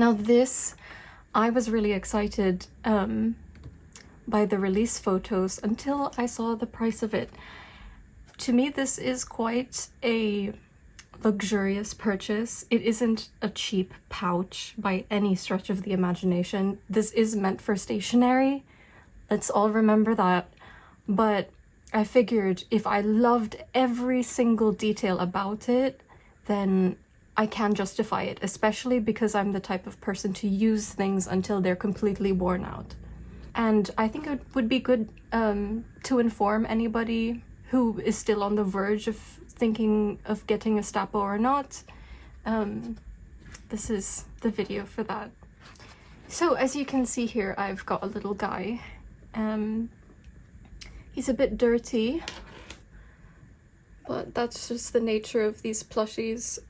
Now this, I was really excited by the release photos until I saw the price of it. To me, this is quite a luxurious purchase. It isn't a cheap pouch by any stretch of the imagination. This is meant for stationery. Let's all remember that. But I figured if I loved every single detail about it, then I can justify it, especially because I'm the type of person to use things until they're completely worn out. And I think it would be good to inform anybody who is still on the verge of thinking of getting a Stappo or not. This is the video for that. So as you can see here, I've got a little guy. He's a bit dirty, but that's just the nature of these plushies.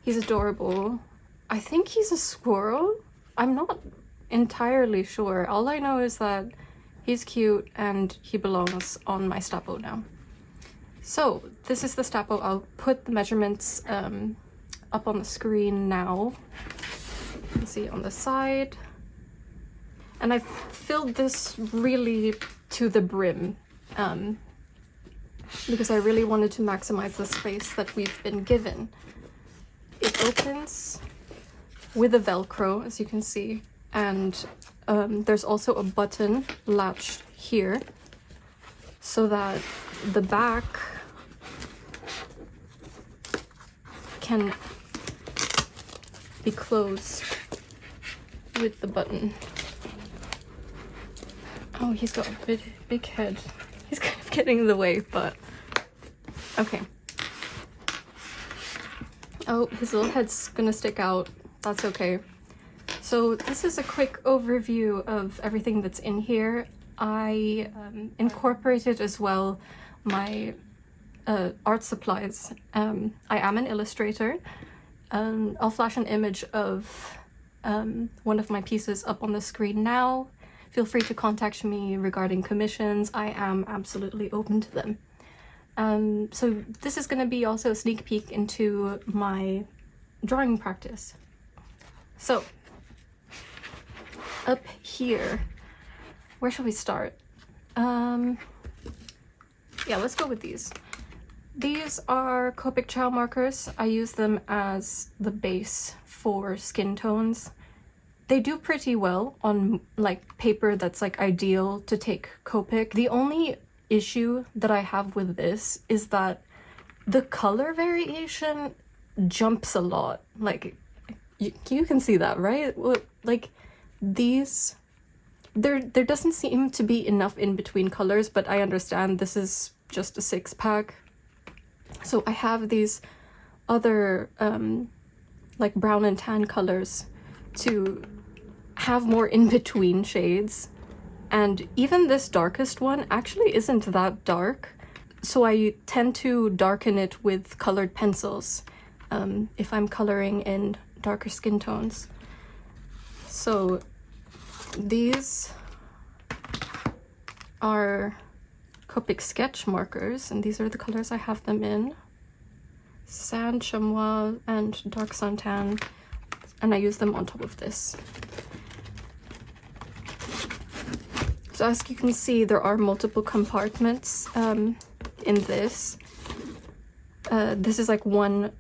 He's adorable. I think he's a squirrel. I'm not entirely sure. All I know is that he's cute and he belongs on my Stappo now. So this is the Stappo. I'll put the measurements up on the screen now. You can see on the side. And I've filled this really to the brim because I really wanted to maximize the space that we've been given. It opens with a Velcro, as you can see, and there's also a button latched here so that the back can be closed with the button. Oh, he's got a big head. He's kind of getting in the way, but okay. Oh, his little head's gonna stick out. That's okay. So this is a quick overview of everything that's in here. I incorporated as well my art supplies. I am an illustrator. I'll flash an image of one of my pieces up on the screen now. Feel free to contact me regarding commissions. I am absolutely open to them. So this is going to be also a sneak peek into my drawing practice. So up here, where shall we start? Yeah, let's go with these. These are Copic Ciao markers. I use them as the base for skin tones. They do pretty well on like paper that's like ideal to take Copic. The only issue that I have with this is that the color variation jumps a lot. Like you can see that, right? Like these, there doesn't seem to be enough in between colors, but I understand this is just a 6-pack. So I have these other like brown and tan colors to have more in-between shades, and even this darkest one actually isn't that dark, so I tend to darken it with colored pencils if I'm coloring in darker skin tones. So these are Copic sketch markers, and these are the colors I have them in: sand, chamois, and dark suntan, and I use them on top of this. So as you can see, there are multiple compartments in this. This is like one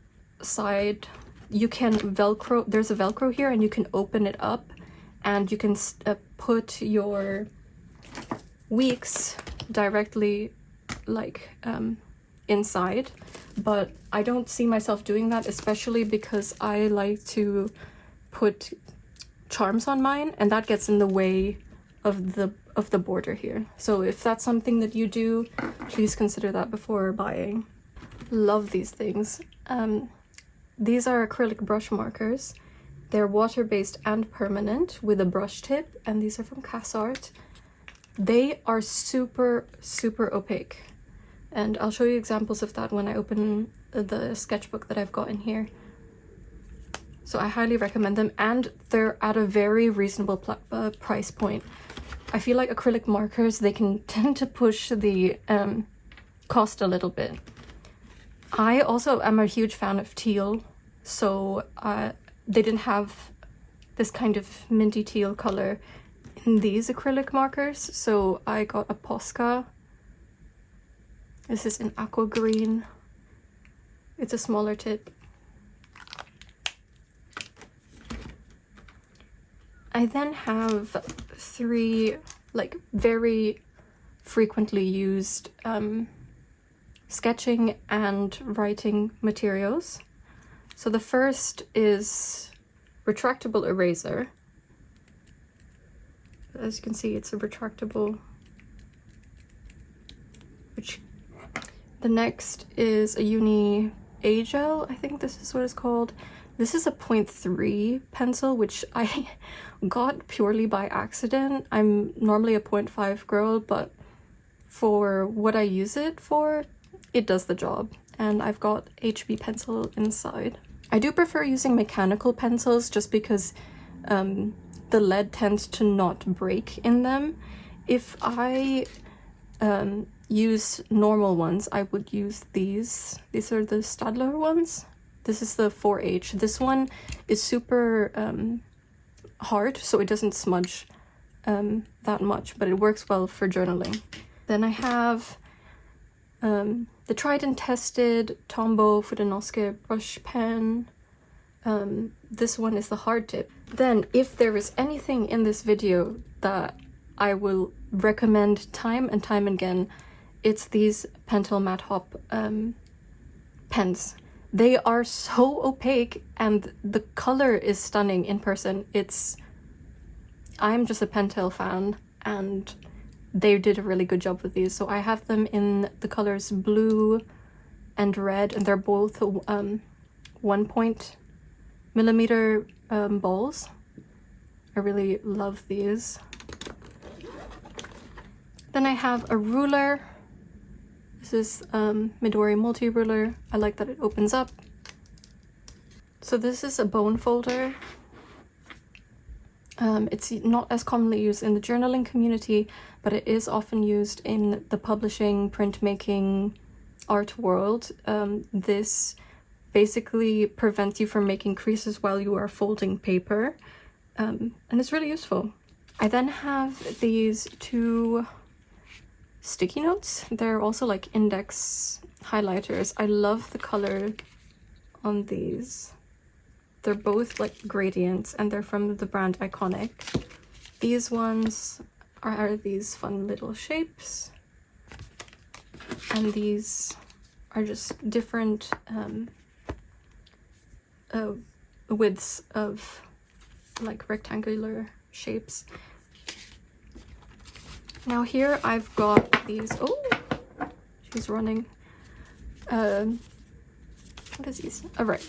side. You can Velcro, there's a Velcro here, and you can open it up, and you can put your weeks directly like inside, but I don't see myself doing that, especially because I like to put charms on mine, and that gets in the way of the border here. So if that's something that you do, please consider that before buying. Love these things. These are acrylic brush markers. They're water-based and permanent with a brush tip, and these are from CassArt. They are super opaque, and I'll show you examples of that when I open the sketchbook that I've got in here. So I highly recommend them, and they're at a very reasonable price point. I feel like acrylic markers, they can tend to push the cost a little bit. I also am a huge fan of teal so they didn't have this kind of minty teal color in these acrylic markers, so I got a Posca. This is in aqua green. It's a smaller tip. I then have 3 like very frequently used sketching and writing materials. So the first is retractable eraser. As you can see, it's a retractable. The next is a Uni A gel, I think this is what it's called. This is a 0.3 pencil, which I got purely by accident. I'm normally a 0.5 girl, but for what I use it for, it does the job. And I've got HB pencil inside. I do prefer using mechanical pencils just because the lead tends to not break in them. If I use normal ones, I would use these. These are the Stadler ones. This is the 4H. This one is super hard, so it doesn't smudge that much, but it works well for journaling. Then I have the tried and tested Tombow Fudenosuke brush pen. This one is the hard tip. Then, if there is anything in this video that I will recommend time and time again, it's these Pentel Mattehop pens. They are so opaque and the color is stunning in person. I'm just a Pentel fan and they did a really good job with these. So I have them in the colors blue and red, and they're both 1 balls. I really love these. Then I have a ruler. This is Midori multi-ruler. I like that it opens up. So this is a bone folder. It's not as commonly used in the journaling community, but it is often used in the publishing, printmaking, art world. This basically prevents you from making creases while you are folding paper, and it's really useful. I then have these 2 sticky notes. They're also like index highlighters. I love the color on these. They're both like gradients and they're from the brand Iconic. These ones are these fun little shapes, and these are just different widths of like rectangular shapes. Now here I've got these, oh, she's running. What is these? Oh, right.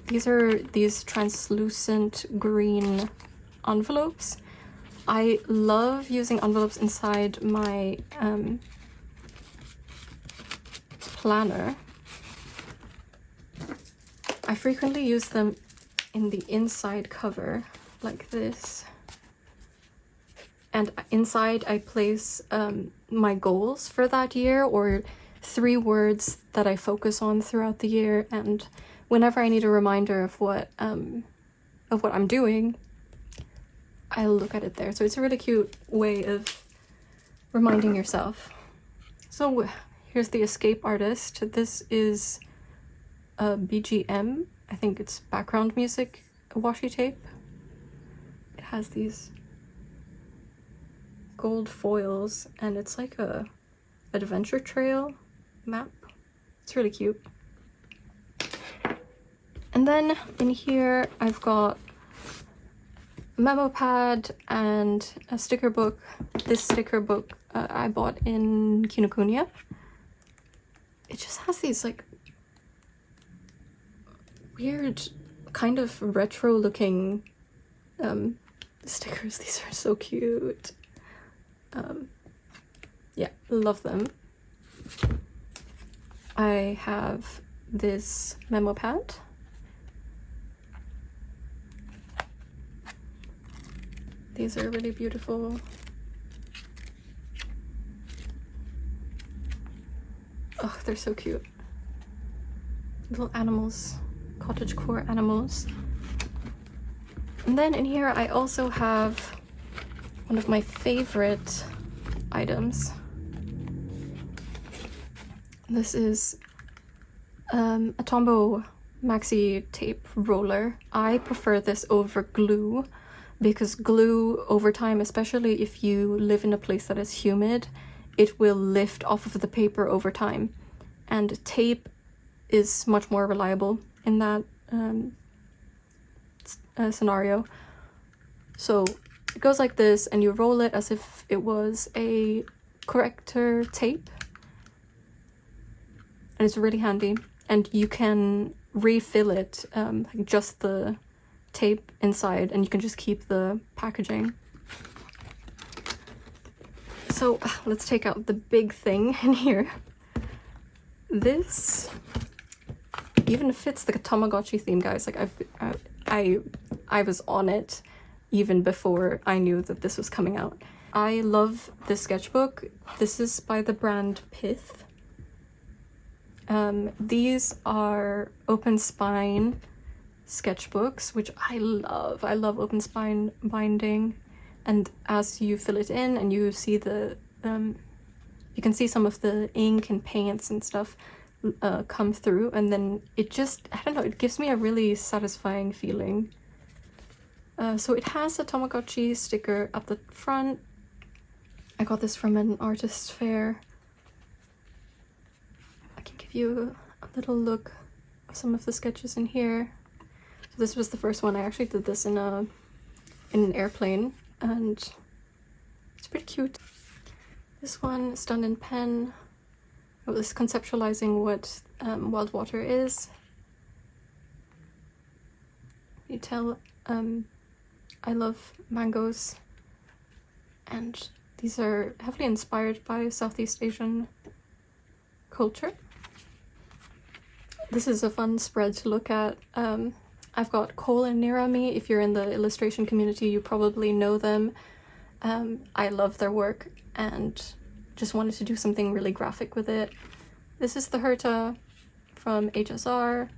These are these translucent green envelopes. I love using envelopes inside my planner. I frequently use them in the inside cover, like this. And inside I place my goals for that year, or 3 words that I focus on throughout the year, and whenever I need a reminder of what I'm doing, I look at it there. So it's a really cute way of reminding yourself. So here's the Escape Artist. This is a BGM, I think it's background music, washi tape. It has these gold foils and it's like a adventure trail map. It's really cute. And then in here I've got a memo pad and a sticker book. This sticker book I bought in Kinokuniya. It just has these like weird kind of retro looking stickers. These are so cute. Yeah, love them. I have this memo pad. These are really beautiful. Oh, they're so cute. Little animals cottagecore animals. And then in here I also have one of my favorite items. This is a Tombow Maxi tape roller. I prefer this over glue because glue over time, especially if you live in a place that is humid, it will lift off of the paper over time. And tape is much more reliable in that scenario. So it goes like this, and you roll it as if it was a corrector tape. And it's really handy. And you can refill it, like just the tape inside, and you can just keep the packaging. So let's take out the big thing in here. This even fits the Tamagotchi theme, guys. Like I was on it even before I knew that this was coming out. I love this sketchbook. This is by the brand Pith. These are open spine sketchbooks, which I love. I love open spine binding. And as you fill it in and you see the, you can see some of the ink and paints and stuff come through, and then it just, I don't know, it gives me a really satisfying feeling. So it has a Tamagotchi sticker at the front. I got this from an artist fair. I can give you a little look of some of the sketches in here. So this was the first one. I actually did this in an airplane, and it's pretty cute. This one is done in pen. It was conceptualizing what wild water is. You tell I love mangoes, and these are heavily inspired by Southeast Asian culture. This is a fun spread to look at. I've got Cole and Nirami. If you're in the illustration community, you probably know them. I love their work and just wanted to do something really graphic with it. This is the Herta from HSR.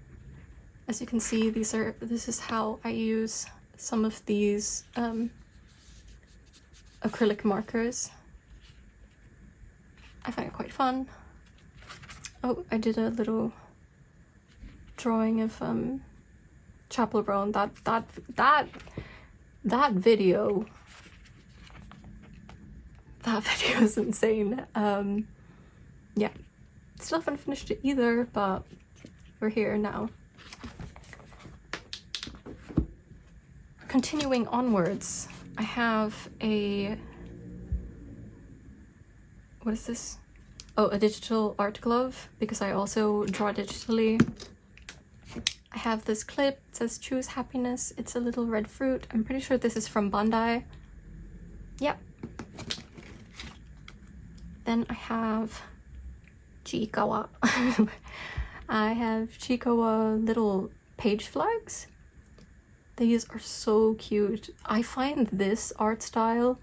As you can see, this is how I use some of these acrylic markers. I find it quite fun. Oh, I did a little drawing of Chapel Brown. That video is insane. Yeah, still haven't finished it either, but we're here now. Continuing onwards, I have a, what is this? Oh, a digital art glove, because I also draw digitally. I have this clip, it says choose happiness. It's a little red fruit. I'm pretty sure this is from Bandai. Yep. Then I have Chiikawa. I have Chiikawa little page flags. These are so cute. I find this art style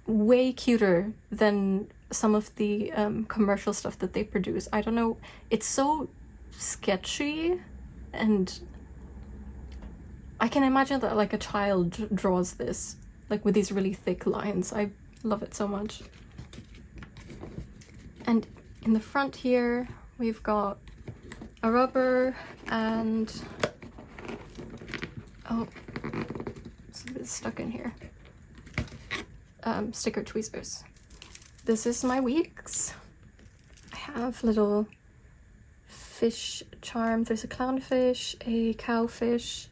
way cuter than some of the commercial stuff that they produce. I don't know, it's so sketchy, and I can imagine that like a child draws this, like with these really thick lines. I love it so much. And in the front here, we've got a rubber and, oh, it's a bit stuck in here. Sticker tweezers. This is my weeks. I have little fish charms. There's a clownfish, a cowfish,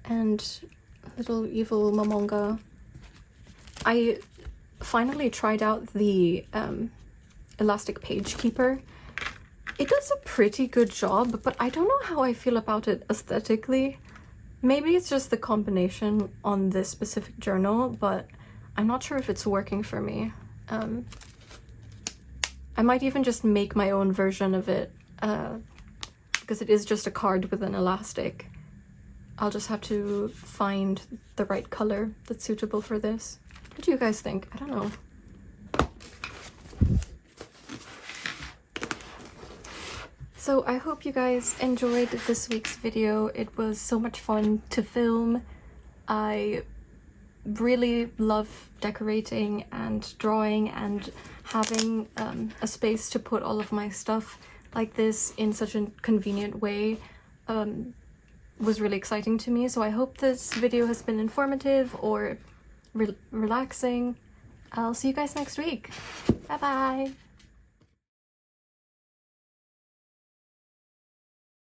and a little evil momonga. I finally tried out the elastic page keeper. It does a pretty good job, but I don't know how I feel about it aesthetically. Maybe it's just the combination on this specific journal, but I'm not sure if it's working for me. I might even just make my own version of it, because it is just a card with an elastic. I'll just have to find the right color that's suitable for this. What do you guys think? I don't know. So I hope you guys enjoyed this week's video. It was so much fun to film. I really love decorating and drawing, and having a space to put all of my stuff like this in such a convenient way was really exciting to me. So I hope this video has been informative or relaxing. I'll see you guys next week. Bye bye!